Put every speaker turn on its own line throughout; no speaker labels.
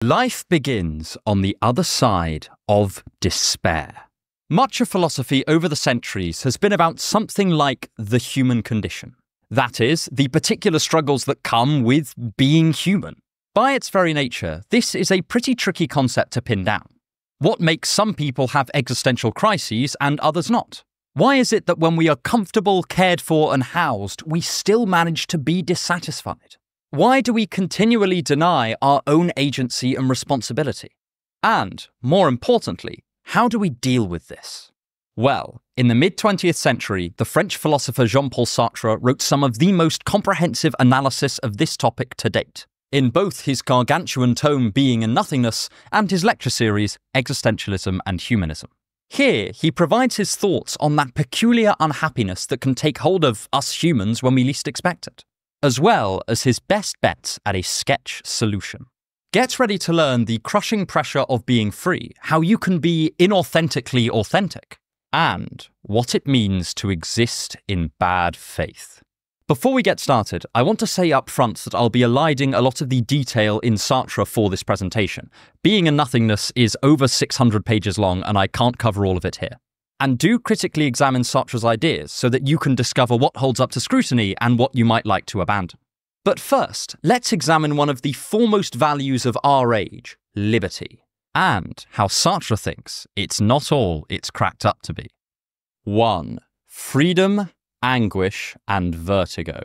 Life begins on the other side of despair. Much of philosophy over the centuries has been about something like the human condition. That is, the particular struggles that come with being human. By its very nature, this is a pretty tricky concept to pin down. What makes some people have existential crises and others not? Why is it that when we are comfortable, cared for, and housed, we still manage to be dissatisfied? Why do we continually deny our own agency and responsibility? And, more importantly, how do we deal with this? Well, in the mid-20th century, the French philosopher Jean-Paul Sartre wrote some of the most comprehensive analysis of this topic to date, in both his gargantuan tome Being and Nothingness and his lecture series Existentialism and Humanism. Here, he provides his thoughts on that peculiar unhappiness that can take hold of us humans when we least expect it, as well as his best bets at a sketch solution. Get ready to learn the crushing pressure of being free, how you can be inauthentically authentic, and what it means to exist in bad faith. Before we get started, I want to say up front that I'll be eliding a lot of the detail in Sartre for this presentation. Being and Nothingness is over 600 pages long, and I can't cover all of it here. And do critically examine Sartre's ideas so that you can discover what holds up to scrutiny and what you might like to abandon. But first, let's examine one of the foremost values of our age, liberty, and how Sartre thinks it's not all it's cracked up to be. 1. Freedom, Anguish, and Vertigo.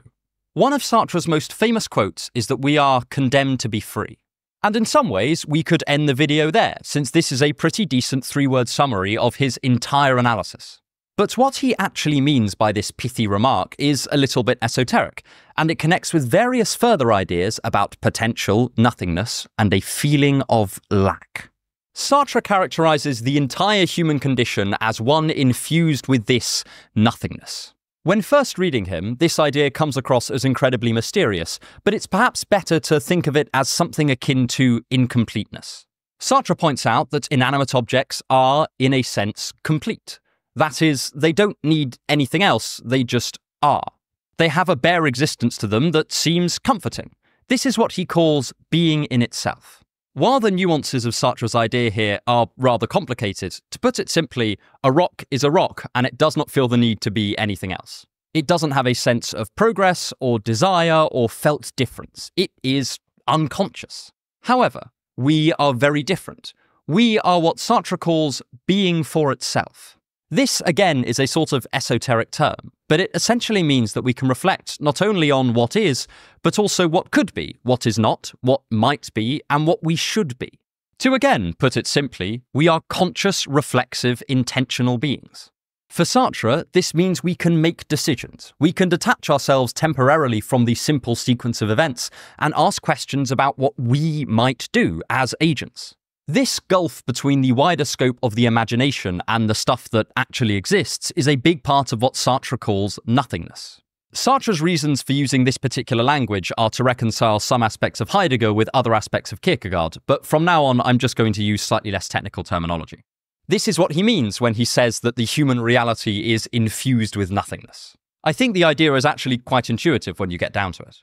One of Sartre's most famous quotes is that we are condemned to be free. And in some ways, we could end the video there, since this is a pretty decent 3-word summary of his entire analysis. But what he actually means by this pithy remark is a little bit esoteric, and it connects with various further ideas about potential, nothingness, and a feeling of lack. Sartre characterizes the entire human condition as one infused with this nothingness. When first reading him, this idea comes across as incredibly mysterious, but it's perhaps better to think of it as something akin to incompleteness. Sartre points out that inanimate objects are, in a sense, complete. That is, they don't need anything else, they just are. They have a bare existence to them that seems comforting. This is what he calls being in itself. While the nuances of Sartre's idea here are rather complicated, to put it simply, a rock is a rock and it does not feel the need to be anything else. It doesn't have a sense of progress or desire or felt difference. It is unconscious. However, we are very different. We are what Sartre calls being for itself. This, again, is a sort of esoteric term, but it essentially means that we can reflect not only on what is, but also what could be, what is not, what might be, and what we should be. To again put it simply, we are conscious, reflexive, intentional beings. For Sartre, this means we can make decisions. We can detach ourselves temporarily from the simple sequence of events and ask questions about what we might do as agents. This gulf between the wider scope of the imagination and the stuff that actually exists is a big part of what Sartre calls nothingness. Sartre's reasons for using this particular language are to reconcile some aspects of Heidegger with other aspects of Kierkegaard, but from now on I'm just going to use slightly less technical terminology. This is what he means when he says that the human reality is infused with nothingness. I think the idea is actually quite intuitive when you get down to it.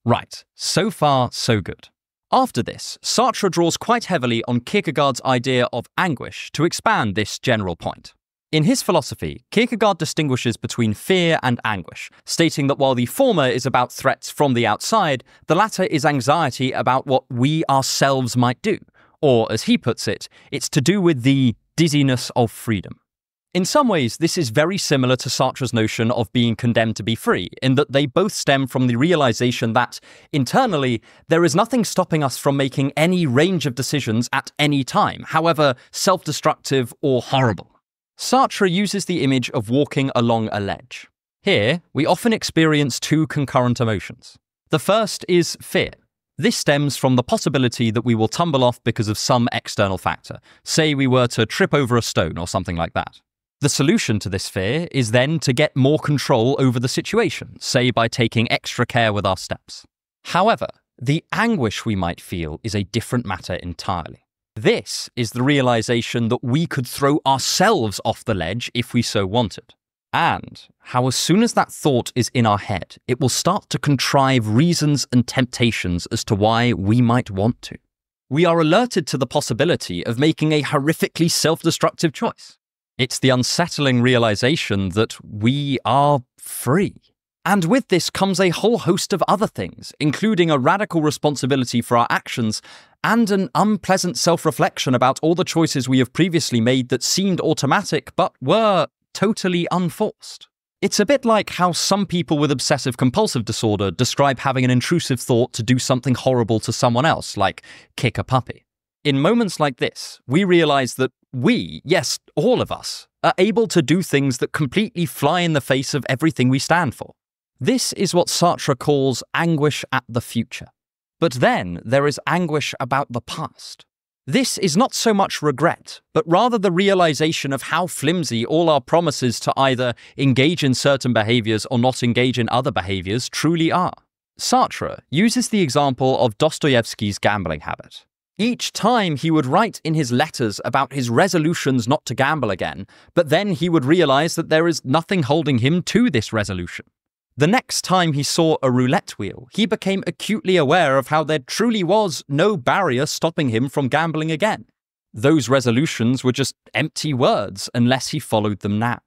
Right, so far so good. After this, Sartre draws quite heavily on Kierkegaard's idea of anguish to expand this general point. In his philosophy, Kierkegaard distinguishes between fear and anguish, stating that while the former is about threats from the outside, the latter is anxiety about what we ourselves might do, or as he puts it, it's to do with the dizziness of freedom. In some ways, this is very similar to Sartre's notion of being condemned to be free, in that they both stem from the realization that, internally, there is nothing stopping us from making any range of decisions at any time, however self-destructive or horrible. Sartre uses the image of walking along a ledge. Here, we often experience two concurrent emotions. The first is fear. This stems from the possibility that we will tumble off because of some external factor. Say we were to trip over a stone or something like that. The solution to this fear is then to get more control over the situation, say by taking extra care with our steps. However, the anguish we might feel is a different matter entirely. This is the realization that we could throw ourselves off the ledge if we so wanted. And how as soon as that thought is in our head, it will start to contrive reasons and temptations as to why we might want to. we are alerted to the possibility of making a horrifically self-destructive choice. It's the unsettling realization that we are free. And with this comes a whole host of other things, including a radical responsibility for our actions and an unpleasant self-reflection about all the choices we have previously made that seemed automatic but were totally unforced. It's a bit like how some people with obsessive-compulsive disorder describe having an intrusive thought to do something horrible to someone else, like kick a puppy. In moments like this, we realize that we, yes, all of us, are able to do things that completely fly in the face of everything we stand for. This is what Sartre calls anguish at the future. But then there is anguish about the past. This is not so much regret, but rather the realization of how flimsy all our promises to either engage in certain behaviors or not engage in other behaviors truly are. Sartre uses the example of Dostoevsky's gambling habit. Each time he would write in his letters about his resolutions not to gamble again, but then he would realize that there is nothing holding him to this resolution. The next time he saw a roulette wheel, he became acutely aware of how there truly was no barrier stopping him from gambling again. Those resolutions were just empty words unless he followed them now.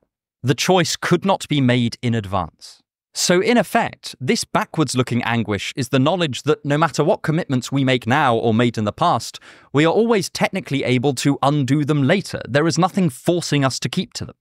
The choice could not be made in advance. So in effect, this backwards-looking anguish is the knowledge that no matter what commitments we make now or made in the past, we are always technically able to undo them later. There is nothing forcing us to keep to them.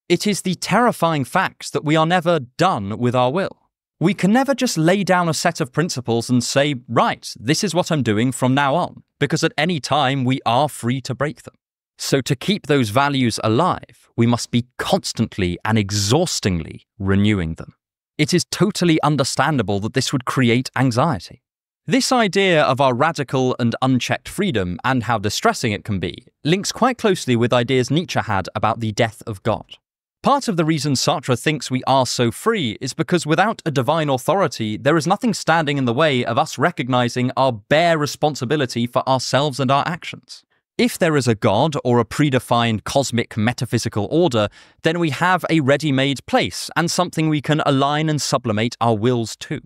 It is the terrifying fact that we are never done with our will. We can never just lay down a set of principles and say, right, this is what I'm doing from now on, because at any time we are free to break them. So to keep those values alive, we must be constantly and exhaustingly renewing them. It is totally understandable that this would create anxiety. This idea of our radical and unchecked freedom and how distressing it can be links quite closely with ideas Nietzsche had about the death of God. Part of the reason Sartre thinks we are so free is because without a divine authority, there is nothing standing in the way of us recognizing our bare responsibility for ourselves and our actions. If there is a God or a predefined cosmic metaphysical order, then we have a ready-made place and something we can align and sublimate our wills to.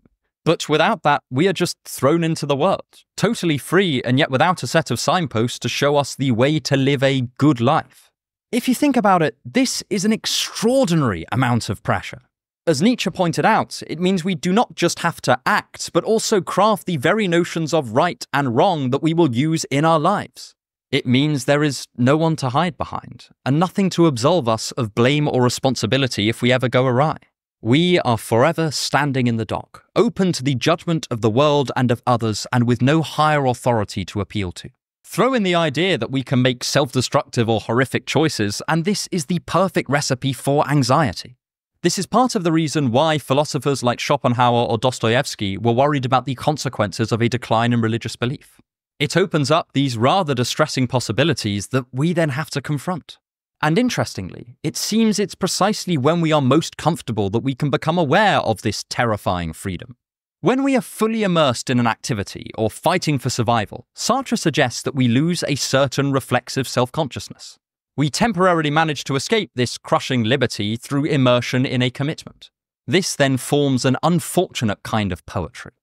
But without that, we are just thrown into the world, totally free and yet without a set of signposts to show us the way to live a good life. If you think about it, this is an extraordinary amount of pressure. As Nietzsche pointed out, it means we do not just have to act, but also craft the very notions of right and wrong that we will use in our lives. It means there is no one to hide behind, and nothing to absolve us of blame or responsibility if we ever go awry. We are forever standing in the dock, open to the judgment of the world and of others, and with no higher authority to appeal to. Throw in the idea that we can make self-destructive or horrific choices, and this is the perfect recipe for anxiety. This is part of the reason why philosophers like Schopenhauer or Dostoevsky were worried about the consequences of a decline in religious belief. It opens up these rather distressing possibilities that we then have to confront. And interestingly, it seems it's precisely when we are most comfortable that we can become aware of this terrifying freedom. When we are fully immersed in an activity or fighting for survival, Sartre suggests that we lose a certain reflexive self-consciousness. We temporarily manage to escape this crushing liberty through immersion in a commitment. This then forms an unfortunate kind of poetry.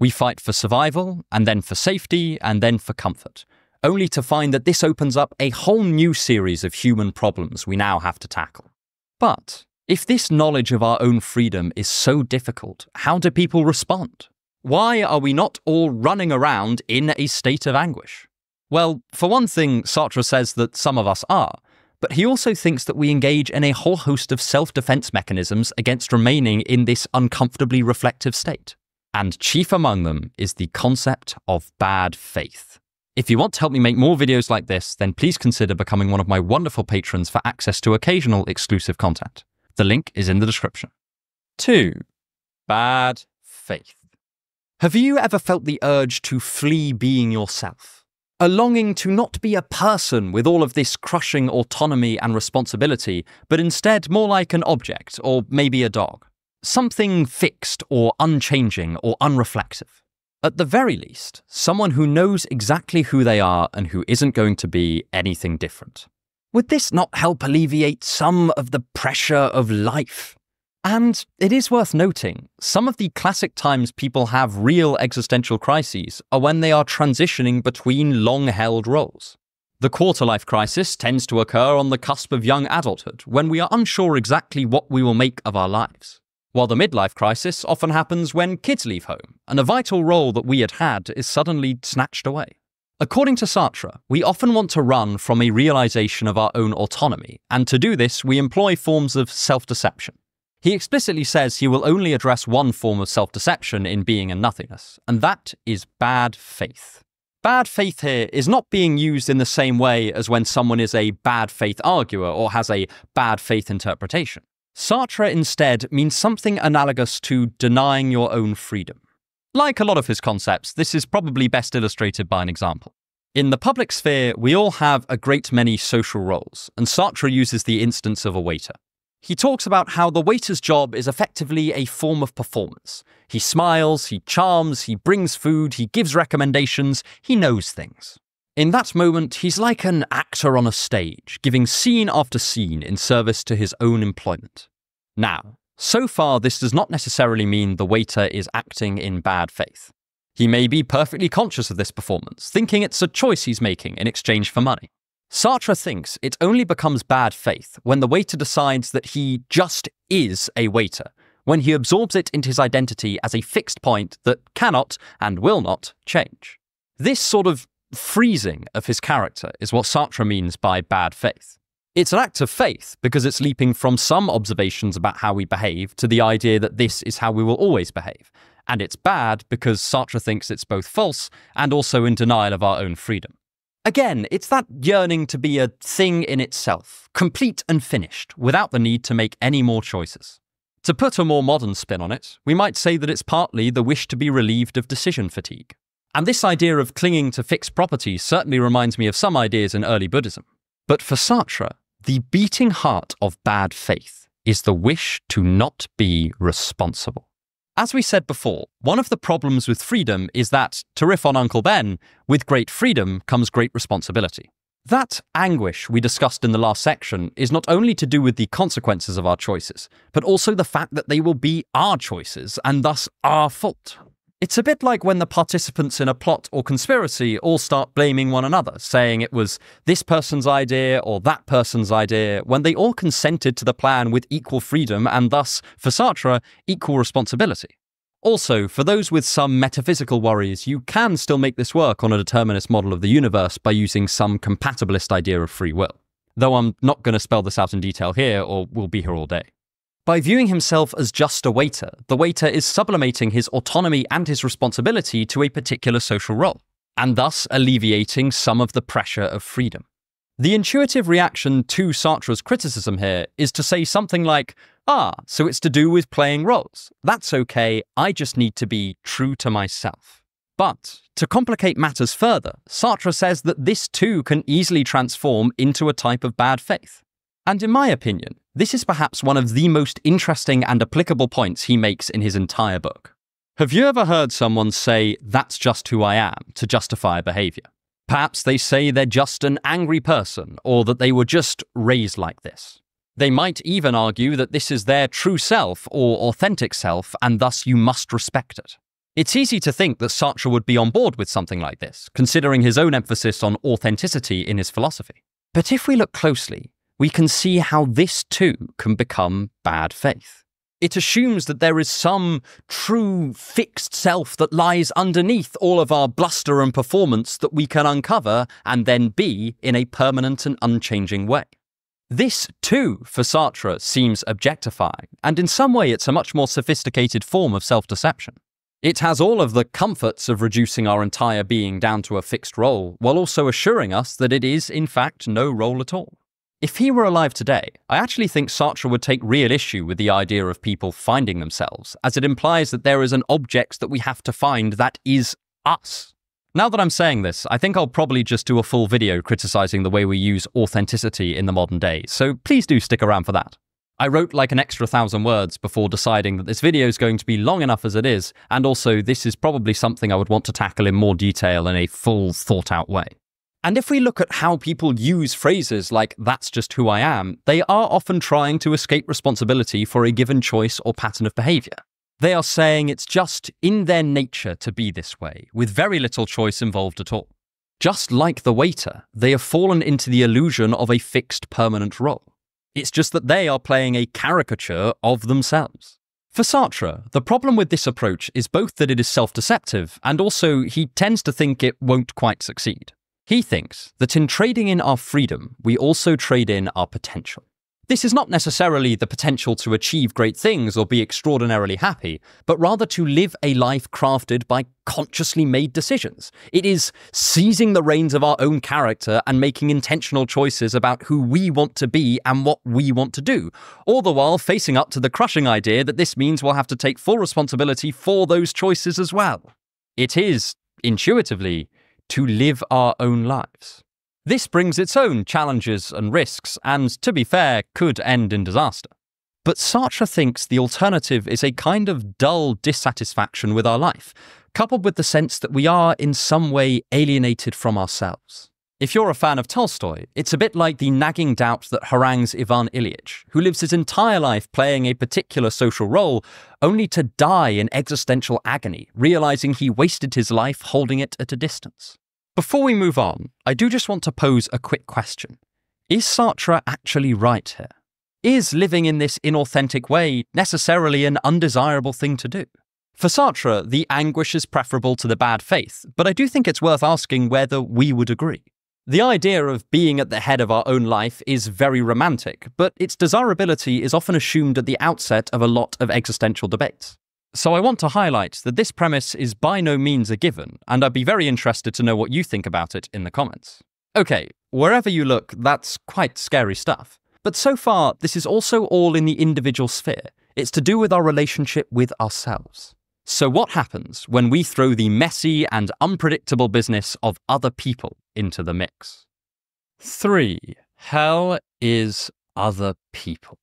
We fight for survival, and then for safety, and then for comfort, only to find that this opens up a whole new series of human problems we now have to tackle. But if this knowledge of our own freedom is so difficult, how do people respond? Why are we not all running around in a state of anguish? Well, for one thing, Sartre says that some of us are, but he also thinks that we engage in a whole host of self-defense mechanisms against remaining in this uncomfortably reflective state. And chief among them is the concept of bad faith. If you want to help me make more videos like this, then please consider becoming one of my wonderful patrons for access to occasional exclusive content. The link is in the description. 2. Bad faith. Have you ever felt the urge to flee being yourself? A longing to not be a person with all of this crushing autonomy and responsibility, but instead more like an object, or maybe a dog. Something fixed or unchanging or unreflexive. At the very least, someone who knows exactly who they are and who isn't going to be anything different. Would this not help alleviate some of the pressure of life? And it is worth noting, some of the classic times people have real existential crises are when they are transitioning between long-held roles. The quarter-life crisis tends to occur on the cusp of young adulthood, when we are unsure exactly what we will make of our lives. While the midlife crisis often happens when kids leave home, and a vital role that we had had is suddenly snatched away. According to Sartre, we often want to run from a realization of our own autonomy, and to do this we employ forms of self-deception. He explicitly says he will only address one form of self-deception in Being and Nothingness, and that is bad faith. Bad faith here is not being used in the same way as when someone is a bad faith arguer or has a bad faith interpretation. Sartre instead means something analogous to denying your own freedom. Like a lot of his concepts, this is probably best illustrated by an example. In the public sphere, we all have a great many social roles, and Sartre uses the instance of a waiter. He talks about how the waiter's job is effectively a form of performance. He smiles, he charms, he brings food, he gives recommendations, he knows things. In that moment, he's like an actor on a stage, giving scene after scene in service to his own employment. Now, so far this does not necessarily mean the waiter is acting in bad faith. He may be perfectly conscious of this performance, thinking it's a choice he's making in exchange for money. Sartre thinks it only becomes bad faith when the waiter decides that he just is a waiter, when he absorbs it into his identity as a fixed point that cannot and will not change. This sort of freezing of his character is what Sartre means by bad faith. It's an act of faith because it's leaping from some observations about how we behave to the idea that this is how we will always behave. And it's bad because Sartre thinks it's both false and also in denial of our own freedom. Again, it's that yearning to be a thing in itself, complete and finished, without the need to make any more choices. To put a more modern spin on it, we might say that it's partly the wish to be relieved of decision fatigue. And this idea of clinging to fixed properties certainly reminds me of some ideas in early Buddhism. But for Sartre, the beating heart of bad faith is the wish to not be responsible. As we said before, one of the problems with freedom is that, to riff on Uncle Ben, with great freedom comes great responsibility. That anguish we discussed in the last section is not only to do with the consequences of our choices, but also the fact that they will be our choices and thus our fault. It's a bit like when the participants in a plot or conspiracy all start blaming one another, saying it was this person's idea or that person's idea, when they all consented to the plan with equal freedom and thus, for Sartre, equal responsibility. Also, for those with some metaphysical worries, you can still make this work on a determinist model of the universe by using some compatibilist idea of free will. Though I'm not going to spell this out in detail here, or we'll be here all day. By viewing himself as just a waiter, the waiter is sublimating his autonomy and his responsibility to a particular social role, and thus alleviating some of the pressure of freedom. The intuitive reaction to Sartre's criticism here is to say something like, so it's to do with playing roles. That's okay, I just need to be true to myself. But, to complicate matters further, Sartre says that this too can easily transform into a type of bad faith. And in my opinion, this is perhaps one of the most interesting and applicable points he makes in his entire book. Have you ever heard someone say, "That's just who I am," to justify a behavior? Perhaps they say they're just an angry person, or that they were just raised like this. They might even argue that this is their true self or authentic self, and thus you must respect it. It's easy to think that Sartre would be on board with something like this, considering his own emphasis on authenticity in his philosophy. But if we look closely, we can see how this too can become bad faith. It assumes that there is some true fixed self that lies underneath all of our bluster and performance that we can uncover and then be in a permanent and unchanging way. This too, for Sartre, seems objectifying, and in some way it's a much more sophisticated form of self-deception. It has all of the comforts of reducing our entire being down to a fixed role, while also assuring us that it is, in fact, no role at all. If he were alive today, I actually think Sartre would take real issue with the idea of people finding themselves, as it implies that there is an object that we have to find that is us. Now that I'm saying this, I think I'll probably just do a full video criticizing the way we use authenticity in the modern day, so please do stick around for that. I wrote like an extra 1,000 words before deciding that this video is going to be long enough as it is, and also this is probably something I would want to tackle in more detail in a full, thought-out way. And if we look at how people use phrases like, "that's just who I am," they are often trying to escape responsibility for a given choice or pattern of behaviour. They are saying it's just in their nature to be this way, with very little choice involved at all. Just like the waiter, they have fallen into the illusion of a fixed permanent role. It's just that they are playing a caricature of themselves. For Sartre, the problem with this approach is both that it is self-deceptive and also he tends to think it won't quite succeed. He thinks that in trading in our freedom, we also trade in our potential. This is not necessarily the potential to achieve great things or be extraordinarily happy, but rather to live a life crafted by consciously made decisions. It is seizing the reins of our own character and making intentional choices about who we want to be and what we want to do, all the while facing up to the crushing idea that this means we'll have to take full responsibility for those choices as well. It is, intuitively, to live our own lives. This brings its own challenges and risks, and to be fair, could end in disaster. But Sartre thinks the alternative is a kind of dull dissatisfaction with our life, coupled with the sense that we are in some way alienated from ourselves. If you're a fan of Tolstoy, it's a bit like the nagging doubt that harangues Ivan Ilyich, who lives his entire life playing a particular social role, only to die in existential agony, realizing he wasted his life holding it at a distance. Before we move on, I do just want to pose a quick question. Is Sartre actually right here? Is living in this inauthentic way necessarily an undesirable thing to do? For Sartre, the anguish is preferable to the bad faith, but I do think it's worth asking whether we would agree. The idea of being at the head of our own life is very romantic, but its desirability is often assumed at the outset of a lot of existential debates. So I want to highlight that this premise is by no means a given, and I'd be very interested to know what you think about it in the comments. Okay, wherever you look, that's quite scary stuff. But so far, this is also all in the individual sphere. It's to do with our relationship with ourselves. So what happens when we throw the messy and unpredictable business of other people into the mix? 3. Hell is other people.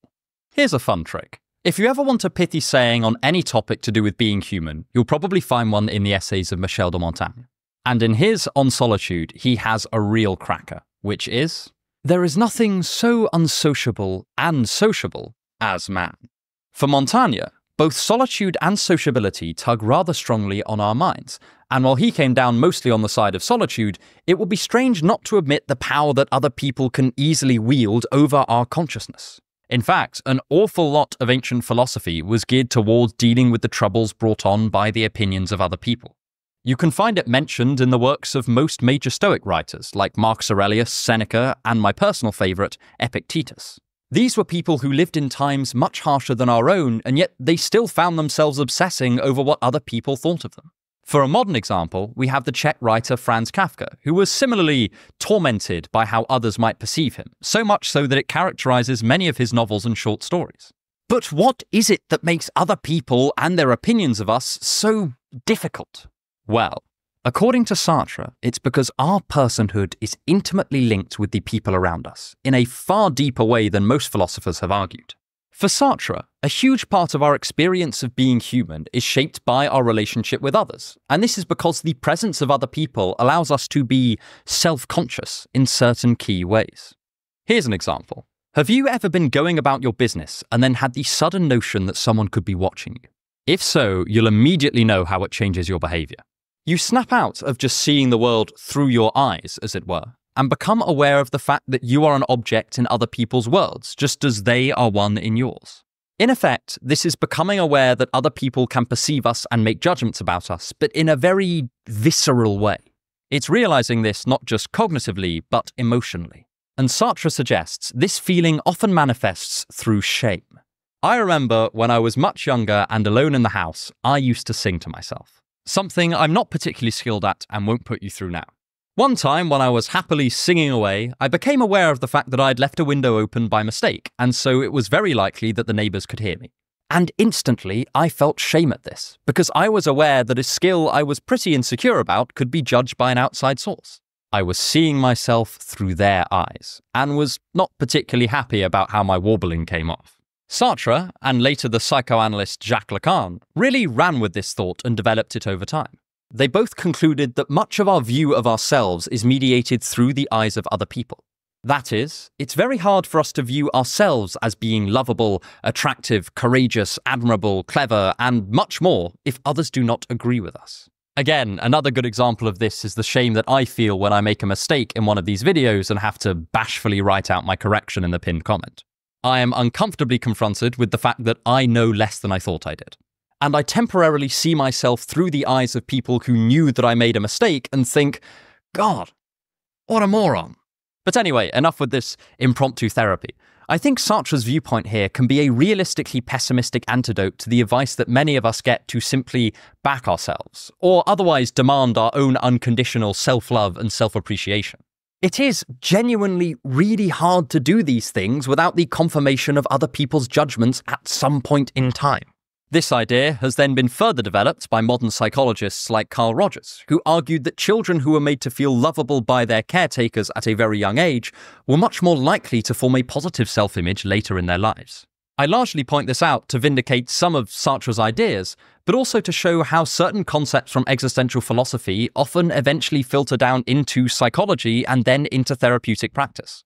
Here's a fun trick. If you ever want a pithy saying on any topic to do with being human, you'll probably find one in the essays of Michel de Montaigne. And in his On Solitude, he has a real cracker, which is, "There is nothing so unsociable and sociable as man." For Montaigne, both solitude and sociability tug rather strongly on our minds, and while he came down mostly on the side of solitude, it would be strange not to admit the power that other people can easily wield over our consciousness. In fact, an awful lot of ancient philosophy was geared towards dealing with the troubles brought on by the opinions of other people. You can find it mentioned in the works of most major Stoic writers, like Marcus Aurelius, Seneca, and my personal favourite, Epictetus. These were people who lived in times much harsher than our own, and yet they still found themselves obsessing over what other people thought of them. For a modern example, we have the Czech writer Franz Kafka, who was similarly tormented by how others might perceive him, so much so that it characterizes many of his novels and short stories. But what is it that makes other people and their opinions of us so difficult? Well, according to Sartre, it's because our personhood is intimately linked with the people around us, in a far deeper way than most philosophers have argued. For Sartre, a huge part of our experience of being human is shaped by our relationship with others, and this is because the presence of other people allows us to be self-conscious in certain key ways. Here's an example. Have you ever been going about your business and then had the sudden notion that someone could be watching you? If so, you'll immediately know how it changes your behaviour. You snap out of just seeing the world through your eyes, as it were, and become aware of the fact that you are an object in other people's worlds, just as they are one in yours. In effect, this is becoming aware that other people can perceive us and make judgments about us, but in a very visceral way. It's realizing this not just cognitively, but emotionally. And Sartre suggests this feeling often manifests through shame. I remember when I was much younger and alone in the house, I used to sing to myself. Something I'm not particularly skilled at and won't put you through now. One time, when I was happily singing away, I became aware of the fact that I'd left a window open by mistake, and so it was very likely that the neighbours could hear me. And instantly, I felt shame at this, because I was aware that a skill I was pretty insecure about could be judged by an outside source. I was seeing myself through their eyes, and was not particularly happy about how my warbling came off. Sartre, and later the psychoanalyst Jacques Lacan, really ran with this thought and developed it over time. They both concluded that much of our view of ourselves is mediated through the eyes of other people. That is, it's very hard for us to view ourselves as being lovable, attractive, courageous, admirable, clever, and much more if others do not agree with us. Again, another good example of this is the shame that I feel when I make a mistake in one of these videos and have to bashfully write out my correction in the pinned comment. I am uncomfortably confronted with the fact that I know less than I thought I did. And I temporarily see myself through the eyes of people who knew that I made a mistake and think, God, what a moron. But anyway, enough with this impromptu therapy. I think Sartre's viewpoint here can be a realistically pessimistic antidote to the advice that many of us get to simply back ourselves, or otherwise demand our own unconditional self-love and self-appreciation. It is genuinely really hard to do these things without the confirmation of other people's judgments at some point in time. This idea has then been further developed by modern psychologists like Carl Rogers, who argued that children who were made to feel lovable by their caretakers at a very young age were much more likely to form a positive self-image later in their lives. I largely point this out to vindicate some of Sartre's ideas, but also to show how certain concepts from existential philosophy often eventually filter down into psychology and then into therapeutic practice.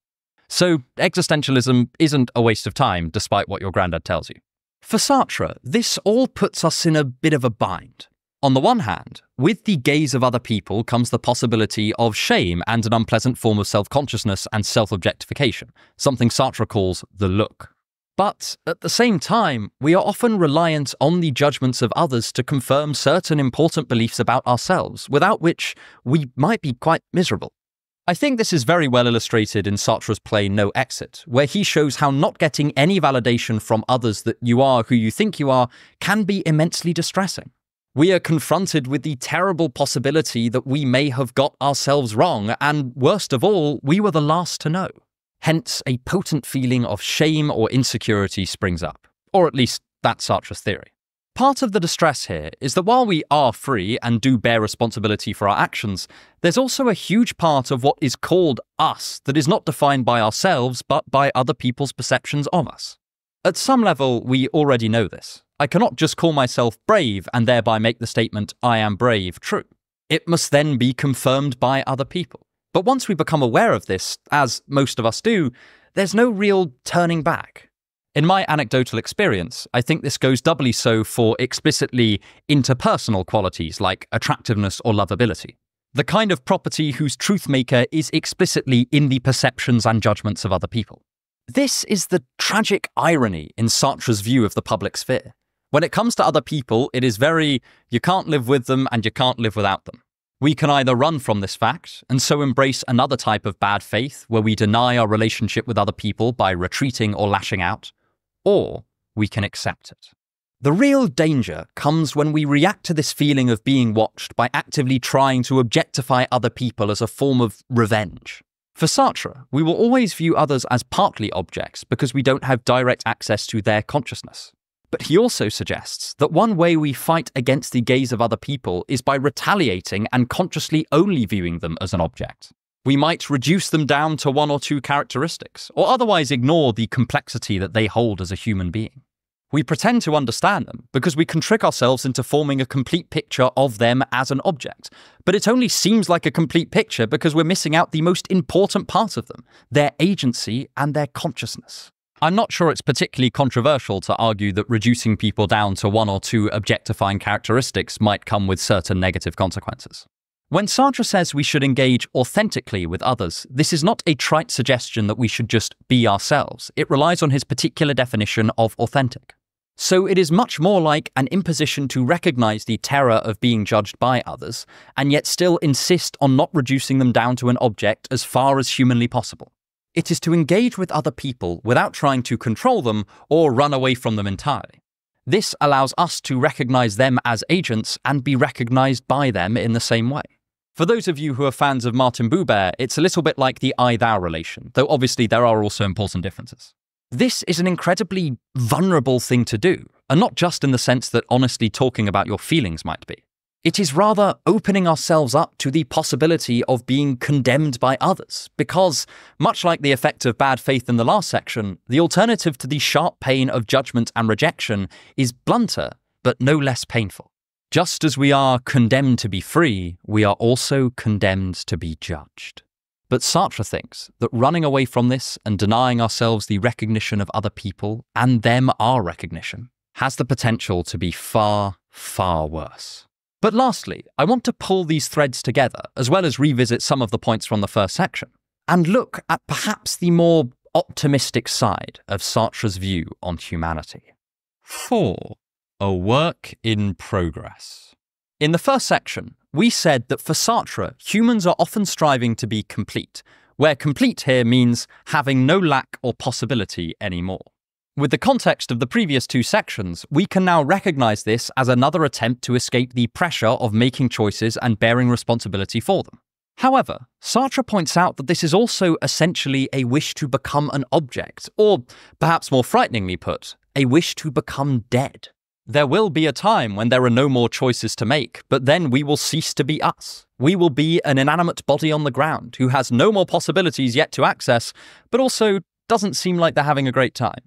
So existentialism isn't a waste of time, despite what your granddad tells you. For Sartre, this all puts us in a bit of a bind. On the one hand, with the gaze of other people comes the possibility of shame and an unpleasant form of self-consciousness and self-objectification, something Sartre calls the look. But at the same time, we are often reliant on the judgments of others to confirm certain important beliefs about ourselves, without which we might be quite miserable. I think this is very well illustrated in Sartre's play No Exit, where he shows how not getting any validation from others that you are who you think you are can be immensely distressing. We are confronted with the terrible possibility that we may have got ourselves wrong, and worst of all, we were the last to know. Hence, a potent feeling of shame or insecurity springs up, or at least that's Sartre's theory. Part of the distress here is that while we are free and do bear responsibility for our actions, there's also a huge part of what is called us that is not defined by ourselves but by other people's perceptions of us. At some level, we already know this. I cannot just call myself brave and thereby make the statement, I am brave, true. It must then be confirmed by other people. But once we become aware of this, as most of us do, there's no real turning back. In my anecdotal experience, I think this goes doubly so for explicitly interpersonal qualities like attractiveness or lovability. The kind of property whose truth maker is explicitly in the perceptions and judgments of other people. This is the tragic irony in Sartre's view of the public sphere. When it comes to other people, it is very, you can't live with them and you can't live without them. We can either run from this fact and so embrace another type of bad faith where we deny our relationship with other people by retreating or lashing out, or we can accept it. The real danger comes when we react to this feeling of being watched by actively trying to objectify other people as a form of revenge. For Sartre, we will always view others as partly objects because we don't have direct access to their consciousness. But he also suggests that one way we fight against the gaze of other people is by retaliating and consciously only viewing them as an object. We might reduce them down to one or two characteristics, or otherwise ignore the complexity that they hold as a human being. We pretend to understand them because we can trick ourselves into forming a complete picture of them as an object, but it only seems like a complete picture because we're missing out the most important part of them, their agency and their consciousness. I'm not sure it's particularly controversial to argue that reducing people down to one or two objectifying characteristics might come with certain negative consequences. When Sartre says we should engage authentically with others, this is not a trite suggestion that we should just be ourselves. It relies on his particular definition of authentic. So it is much more like an imposition to recognize the terror of being judged by others, and yet still insist on not reducing them down to an object as far as humanly possible. It is to engage with other people without trying to control them or run away from them entirely. This allows us to recognize them as agents and be recognized by them in the same way. For those of you who are fans of Martin Buber, it's a little bit like the I-thou relation, though obviously there are also important differences. This is an incredibly vulnerable thing to do, and not just in the sense that honestly talking about your feelings might be. It is rather opening ourselves up to the possibility of being condemned by others, because, much like the effect of bad faith in the last section, the alternative to the sharp pain of judgment and rejection is blunter, but no less painful. Just as we are condemned to be free, we are also condemned to be judged. But Sartre thinks that running away from this and denying ourselves the recognition of other people, and them our recognition, has the potential to be far, far worse. But lastly, I want to pull these threads together, as well as revisit some of the points from the first section, and look at perhaps the more optimistic side of Sartre's view on humanity. 4. A work in progress. In the first section, we said that for Sartre, humans are often striving to be complete, where complete here means having no lack or possibility anymore. With the context of the previous two sections, we can now recognize this as another attempt to escape the pressure of making choices and bearing responsibility for them. However, Sartre points out that this is also essentially a wish to become an object, or perhaps more frighteningly put, a wish to become dead. There will be a time when there are no more choices to make, but then we will cease to be us. We will be an inanimate body on the ground who has no more possibilities yet to access, but also doesn't seem like they're having a great time.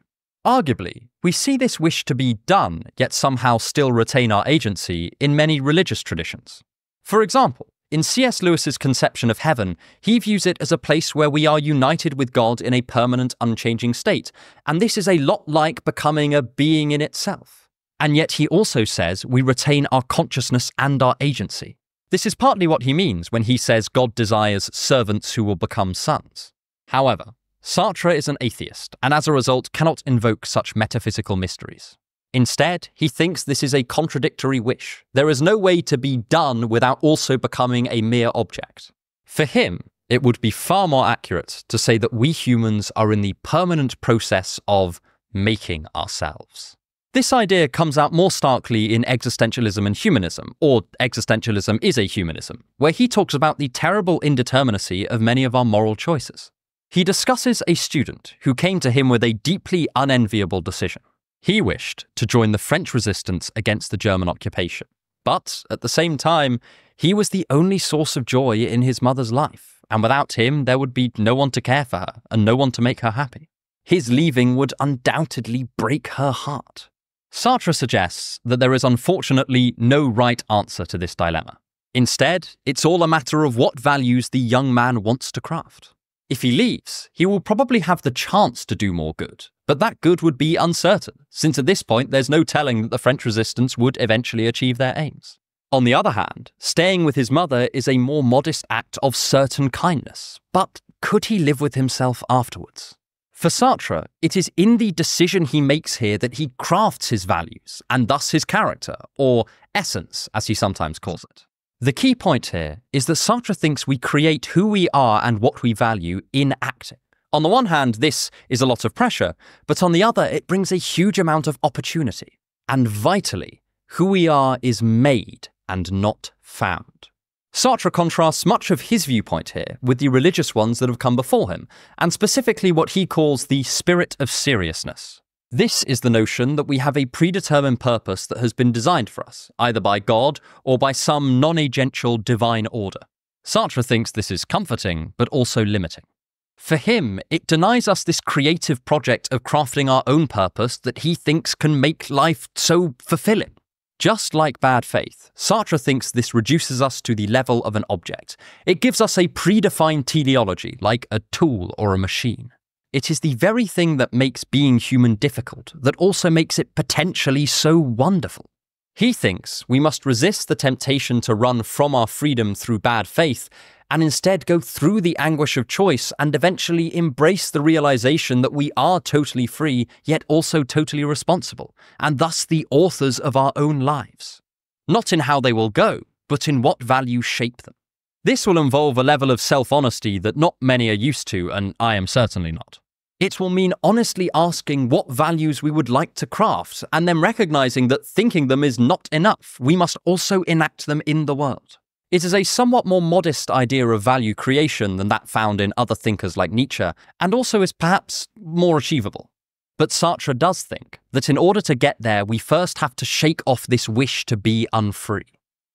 Arguably, we see this wish to be done, yet somehow still retain our agency, in many religious traditions. For example, in C.S. Lewis's conception of heaven, he views it as a place where we are united with God in a permanent, unchanging state, and this is a lot like becoming a being in itself. And yet he also says we retain our consciousness and our agency. This is partly what he means when he says God desires servants who will become sons. However, Sartre is an atheist, and as a result cannot invoke such metaphysical mysteries. Instead, he thinks this is a contradictory wish. There is no way to be done without also becoming a mere object. For him, it would be far more accurate to say that we humans are in the permanent process of making ourselves. This idea comes out more starkly in Existentialism and Humanism, or Existentialism is a Humanism, where he talks about the terrible indeterminacy of many of our moral choices. He discusses a student who came to him with a deeply unenviable decision. He wished to join the French resistance against the German occupation, but at the same time, he was the only source of joy in his mother's life, and without him there would be no one to care for her and no one to make her happy. His leaving would undoubtedly break her heart. Sartre suggests that there is unfortunately no right answer to this dilemma. Instead, it's all a matter of what values the young man wants to craft. If he leaves, he will probably have the chance to do more good, but that good would be uncertain, since at this point there's no telling that the French resistance would eventually achieve their aims. On the other hand, staying with his mother is a more modest act of certain kindness, but could he live with himself afterwards? For Sartre, it is in the decision he makes here that he crafts his values, and thus his character, or essence, as he sometimes calls it. The key point here is that Sartre thinks we create who we are and what we value in acting. On the one hand, this is a lot of pressure, but on the other, it brings a huge amount of opportunity. And vitally, who we are is made and not found. Sartre contrasts much of his viewpoint here with the religious ones that have come before him, and specifically what he calls the spirit of seriousness. This is the notion that we have a predetermined purpose that has been designed for us, either by God or by some non-agential divine order. Sartre thinks this is comforting, but also limiting. For him, it denies us this creative project of crafting our own purpose that he thinks can make life so fulfilling. Just like bad faith, Sartre thinks this reduces us to the level of an object. It gives us a predefined teleology, like a tool or a machine. It is the very thing that makes being human difficult, that also makes it potentially so wonderful. He thinks we must resist the temptation to run from our freedom through bad faith, and instead go through the anguish of choice and eventually embrace the realization that we are totally free, yet also totally responsible, and thus the authors of our own lives. Not in how they will go, but in what values shape them. This will involve a level of self-honesty that not many are used to, and I am certainly not. It will mean honestly asking what values we would like to craft, and then recognizing that thinking them is not enough. We must also enact them in the world. It is a somewhat more modest idea of value creation than that found in other thinkers like Nietzsche, and also is perhaps more achievable. But Sartre does think that in order to get there, we first have to shake off this wish to be unfree.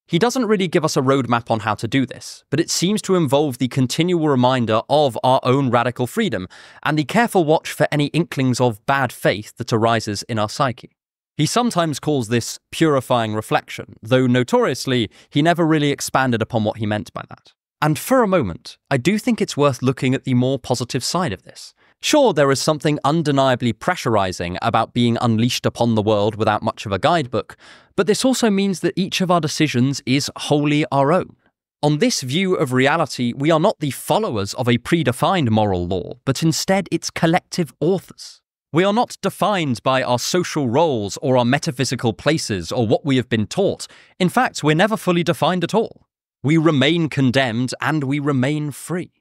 He doesn't really give us a roadmap on how to do this, but it seems to involve the continual reminder of our own radical freedom, and the careful watch for any inklings of bad faith that arises in our psyche. He sometimes calls this purifying reflection, though notoriously, he never really expanded upon what he meant by that. And for a moment, I do think it's worth looking at the more positive side of this. Sure, there is something undeniably pressurizing about being unleashed upon the world without much of a guidebook, but this also means that each of our decisions is wholly our own. On this view of reality, we are not the followers of a predefined moral law, but instead its collective authors. We are not defined by our social roles or our metaphysical places or what we have been taught. In fact, we're never fully defined at all. We remain condemned and we remain free.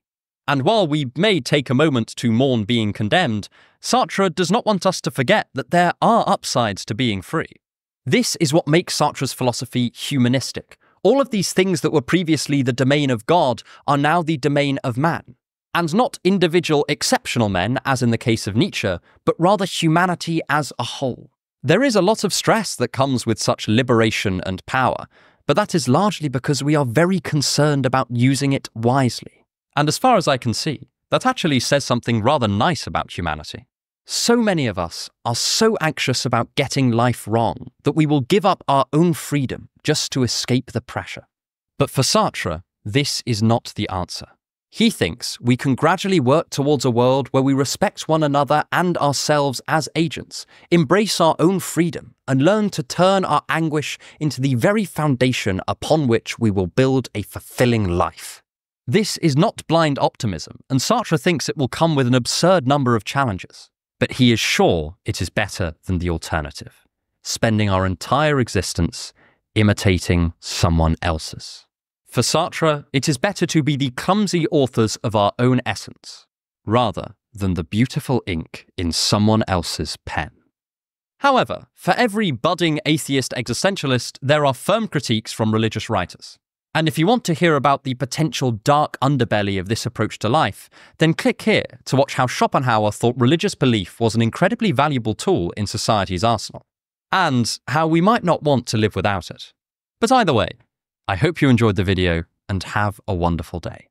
And while we may take a moment to mourn being condemned, Sartre does not want us to forget that there are upsides to being free. This is what makes Sartre's philosophy humanistic. All of these things that were previously the domain of God are now the domain of man. And not individual exceptional men, as in the case of Nietzsche, but rather humanity as a whole. There is a lot of stress that comes with such liberation and power, but that is largely because we are very concerned about using it wisely. And as far as I can see, that actually says something rather nice about humanity. So many of us are so anxious about getting life wrong that we will give up our own freedom just to escape the pressure. But for Sartre, this is not the answer. He thinks we can gradually work towards a world where we respect one another and ourselves as agents, embrace our own freedom, and learn to turn our anguish into the very foundation upon which we will build a fulfilling life. This is not blind optimism, and Sartre thinks it will come with an absurd number of challenges. But he is sure it is better than the alternative, spending our entire existence imitating someone else's. For Sartre, it is better to be the clumsy authors of our own essence, rather than the beautiful ink in someone else's pen. However, for every budding atheist existentialist, there are firm critiques from religious writers. And if you want to hear about the potential dark underbelly of this approach to life, then click here to watch how Schopenhauer thought religious belief was an incredibly valuable tool in society's arsenal, and how we might not want to live without it. But either way, I hope you enjoyed the video and have a wonderful day.